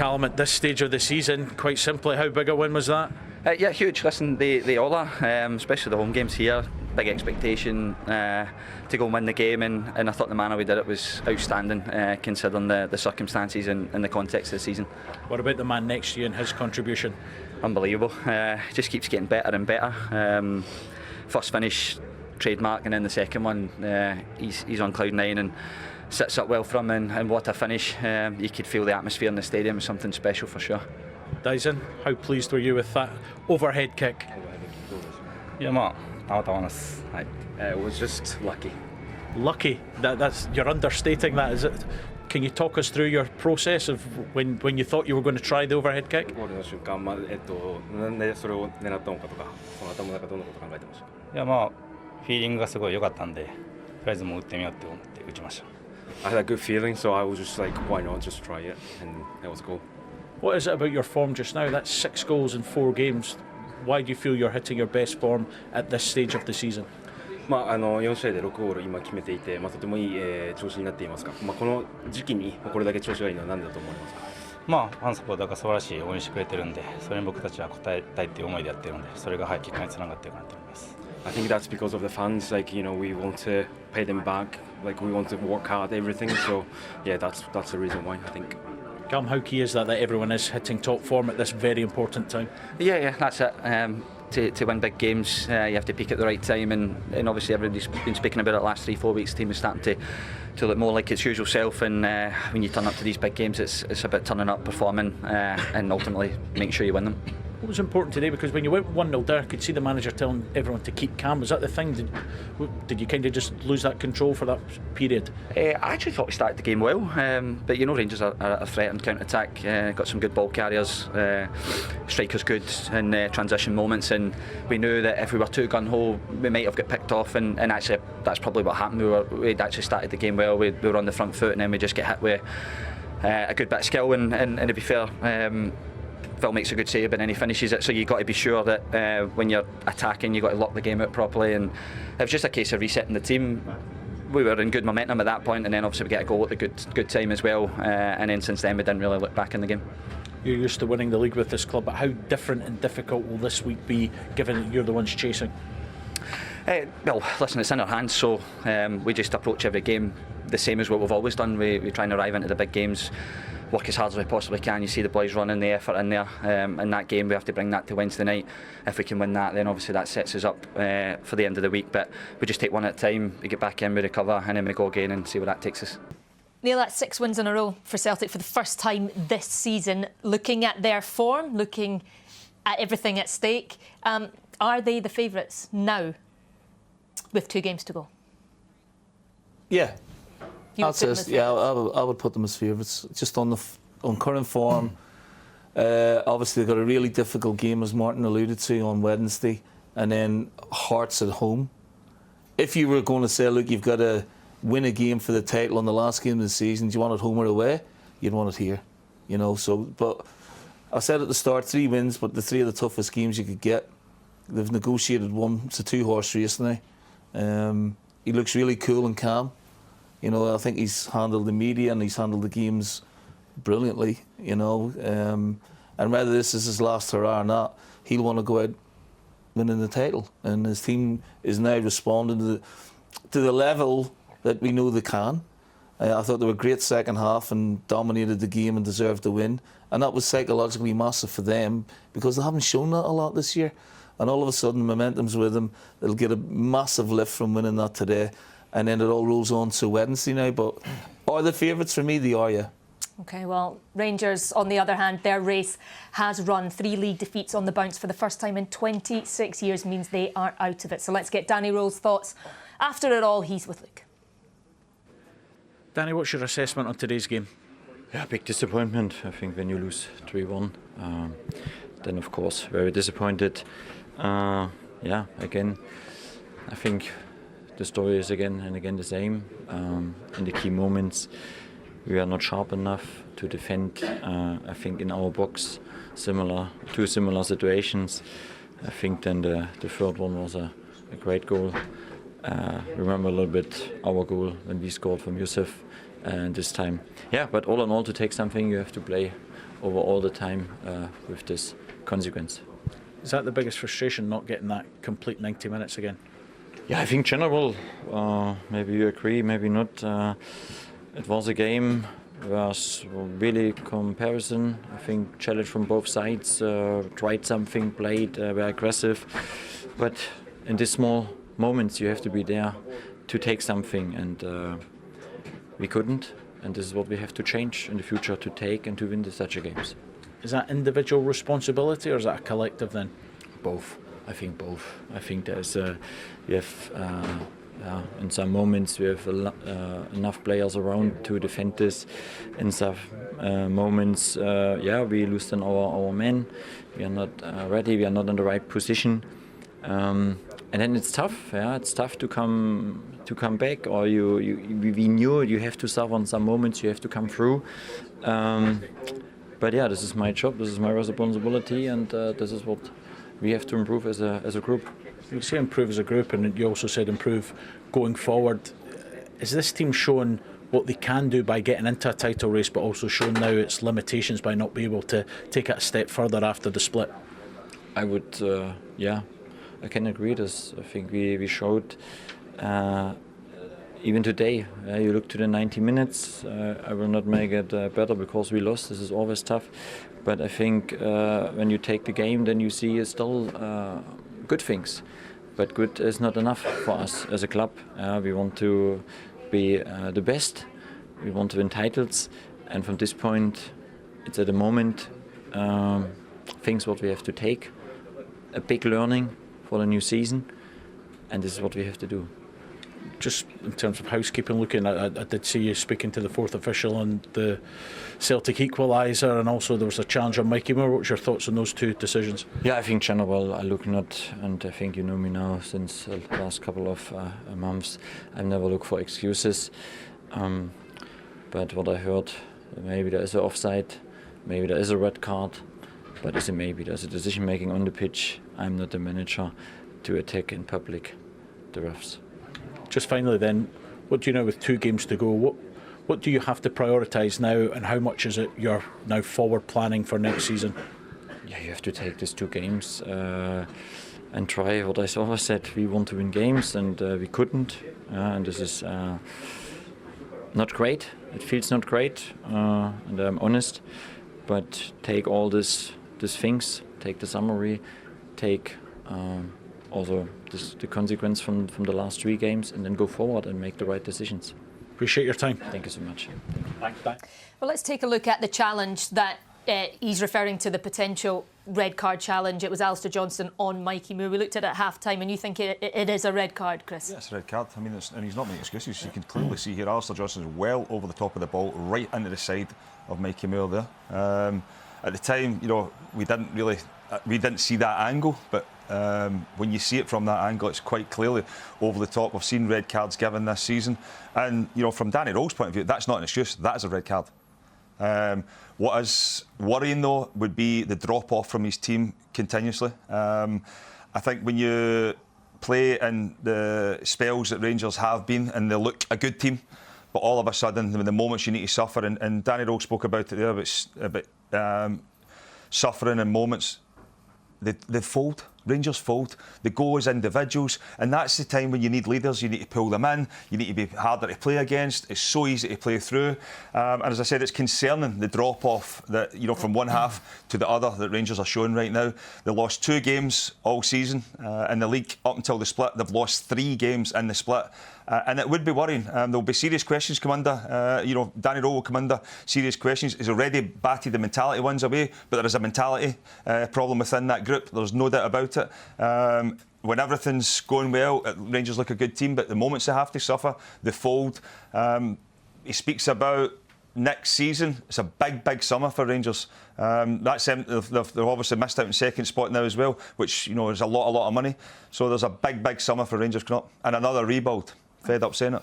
Callum, at this stage of the season, quite simply, how big a win was that? Yeah, huge. Listen, they all are, especially the home games here. Big expectation to go and win the game, and I thought the manner we did it was outstanding, considering the circumstances and the context of the season. What about the man next to you and his contribution? Unbelievable. Just keeps getting better and better. First finish, trademark, and then the second one, he's on cloud nine and sits up well for him, and what a finish. You could feel the atmosphere in the stadium. It's something special for sure. Daizen, how pleased were you with that overhead kick? It was just lucky. Lucky? That's you're understating that, is it? Can you talk us through your process of when you thought you were going to try the overhead kick? ゴールの瞬間、なんでそれを狙ったのかとか、その頭の中どんなこと考えてました？フィーリングがすごい良かったんで、とりあえずもう打ってみようって思って打ちました。I had a good feeling, so I was just like, why not just try it, and that was a goal. What is it about your form just now? That's 6 goals in 4 games. Why do you feel you're hitting your best form at this stage of the season? 4試合で6ゴール今決めていて、とてもいい、調子になっていますが、この時期にこれだけ調子がいいのは何だと思いますか？ファンサポーターが素晴らしい応援してくれてるんで、それに僕たちは応えたいっていう思いでやってるので、それが結果につながっているかなと思います。I think that's because of the fans. Like, you know, we want to pay them back. Like, we want to work hard, everything. So, yeah, that's the reason why, I think. Callum, how key is that everyone is hitting top form at this very important time? Yeah, that's it. To win big games, you have to peak at the right time, and obviously everybody's been speaking about it the last 3-4 weeks. The team is starting to look more like its usual self, and when you turn up to these big games, it's about turning up, performing, and ultimately making sure you win them. What was important today? Because when you went 1-0 there, I could see the manager telling everyone to keep calm. Was that the thing? Did you kind of just lose that control for that period? I actually thought we started the game well, but you know Rangers are a threat and counter-attack. Got some good ball carriers, strikers good in transition moments, and we knew that if we were too gun-ho, we might have got picked off, and actually that's probably what happened. We'd actually started the game well, we were on the front foot, and then we just get hit with a good bit of skill, and to be fair, Phil makes a good save and then he finishes it, so you've got to be sure that when you're attacking you've got to lock the game out properly, and it was just a case of resetting the team. We were in good momentum at that point, and then obviously we get a goal at a good time as well, and then since then we didn't really look back in the game. You're used to winning the league with this club, but how different and difficult will this week be given that you're the ones chasing? Well, listen, it's in our hands, so we just approach every game the same as what we've always done. We try and arrive into the big games, work as hard as we possibly can. You see the boys running the effort in there. In that game, we have to bring that to Wednesday night. If we can win that, then obviously that sets us up for the end of the week. But we just take one at a time. We get back in, we recover, and then we go again and see where that takes us. Neil, that's 6 wins in a row for Celtic for the first time this season. Looking at their form, looking at everything at stake, are they the favourites now with 2 games to go? Yeah. I would put them as favourites, just on current form. Obviously, they've got a really difficult game, as Martin alluded to, on Wednesday, and then Hearts at home. If you were going to say, look, you've got to win a game for the title on the last game of the season, do you want it home or away? You'd want it here, you know. So, but I said at the start, 3 wins, but the 3 of the toughest games you could get. They've negotiated one. It's a 2-horse race now. He looks really cool and calm. You know, I think he's handled the media and he's handled the games brilliantly, you know. And whether this is his last hurrah or not, he'll want to go out winning the title. And his team is now responding to the level that we know they can. I thought they were great second half and dominated the game and deserved the win. And that was psychologically massive for them because they haven't shown that a lot this year. And all of a sudden, momentum's with them. They'll get a massive lift from winning that today. And then it all rolls on to Wednesday now. But are the favourites for me? They are, yeah. OK, well, Rangers, on the other hand, their race has run 3 league defeats on the bounce for the first time in 26 years, means they are out of it. So let's get Danny Röhl's thoughts. After it all, he's with Luke. Danny, what's your assessment on today's game? Yeah, big disappointment. I think when you lose 3-1, then of course very disappointed. Yeah, again, I think the story is again and again the same. In the key moments, we are not sharp enough to defend. I think in our box, two similar situations. I think then the third one was a great goal. Remember a little bit our goal when we scored from Yusuf this time. Yeah, but all in all, to take something, you have to play over all the time with this consequence. Is that the biggest frustration, not getting that complete 90 minutes again? Yeah, I think general, maybe you agree, maybe not. It was a game, was really comparison. I think challenge from both sides, tried something, played, were aggressive. But in these small moments you have to be there to take something, and we couldn't. And this is what we have to change in the future to take and to win such a games. Is that individual responsibility or is that a collective then? Both. I think both. I think there's we have in some moments we have enough players around to defend this. In some moments, we lose then our men. We are not ready. We are not in the right position. And then it's tough. Yeah, it's tough to come back. Or we knew you have to suffer on some moments. You have to come through. But yeah, this is my job. This is my responsibility, and this is what we have to improve as a group. You say improve as a group, and you also said improve going forward. Is this team showing what they can do by getting into a title race, but also showing now its limitations by not being able to take it a step further after the split? I would, I can agree. This I think we showed even today. You look to the 90 minutes. I will not make it better because we lost. This is always tough. But I think when you take the game, then you see still good things. But good is not enough for us as a club. We want to be the best. We want to win titles. And from this point, it's at the moment things what we have to take. A big learning for the new season. And this is what we have to do. Just in terms of housekeeping, looking, I did see you speaking to the fourth official on the Celtic equaliser, and also there was a challenge on Mikey Moore. What's your thoughts on those two decisions? Yeah, I think general, I look not, and I think you know me now since the last couple of months, I never look for excuses. But what I heard, maybe there is an offside, maybe there is a red card, but it's a maybe. There's a decision making on the pitch. I'm not the manager to attack in public the refs. Just finally then, what do you know with 2 games to go? What do you have to prioritise now, and how much is it you're now forward planning for next season? Yeah, you have to take these 2 games and try what I always said. We want to win games, and we couldn't. And this is not great. It feels not great, and I'm honest. But take all these things, take the summary, take also the consequence from the last 3 games, and then go forward and make the right decisions. Appreciate your time. Thank you so much. Thanks. Well, let's take a look at the challenge that he's referring to, the potential red card challenge. It was Alistair Johnston on Mikey Moore. We looked at it at half-time, and you think it is a red card, Kris? Yeah, it's a red card. I mean, and he's not making excuses. You can clearly see here Alistair Johnston is well over the top of the ball, right into the side of Mikey Moore there. At the time, you know, we didn't see that angle, but when you see it from that angle, it's quite clearly over the top. We've seen red cards given this season, and you know, from Danny Röhl's point of view, that's not an excuse. That is a red card. What is worrying though would be the drop off from his team continuously. I think when you play in the spells that Rangers have been, and they look a good team, but all of a sudden, the moments you need to suffer, and Danny Röhl spoke about it there about suffering in moments. They fold. Rangers fold. They go as individuals, and that's the time when you need leaders. You need to pull them in. You need to be harder to play against. It's so easy to play through. And as I said, it's concerning the drop off that, you know, from one half to the other that Rangers are showing right now. They lost 2 games all season in the league up until the split. They've lost 3 games in the split. And it would be worrying. There'll be serious questions come under. You know, Danny Röhl will come under serious questions. He's already batted the mentality ones away, but there is a mentality problem within that group. There's no doubt about it. When everything's going well, Rangers look a good team, but the moments they have to suffer, they fold. He speaks about next season. It's a big summer for Rangers. They've obviously missed out in second spot now as well, which, you know, is a lot of money. So there's a big summer for Rangers coming up, and another rebuild. Fed up saying it.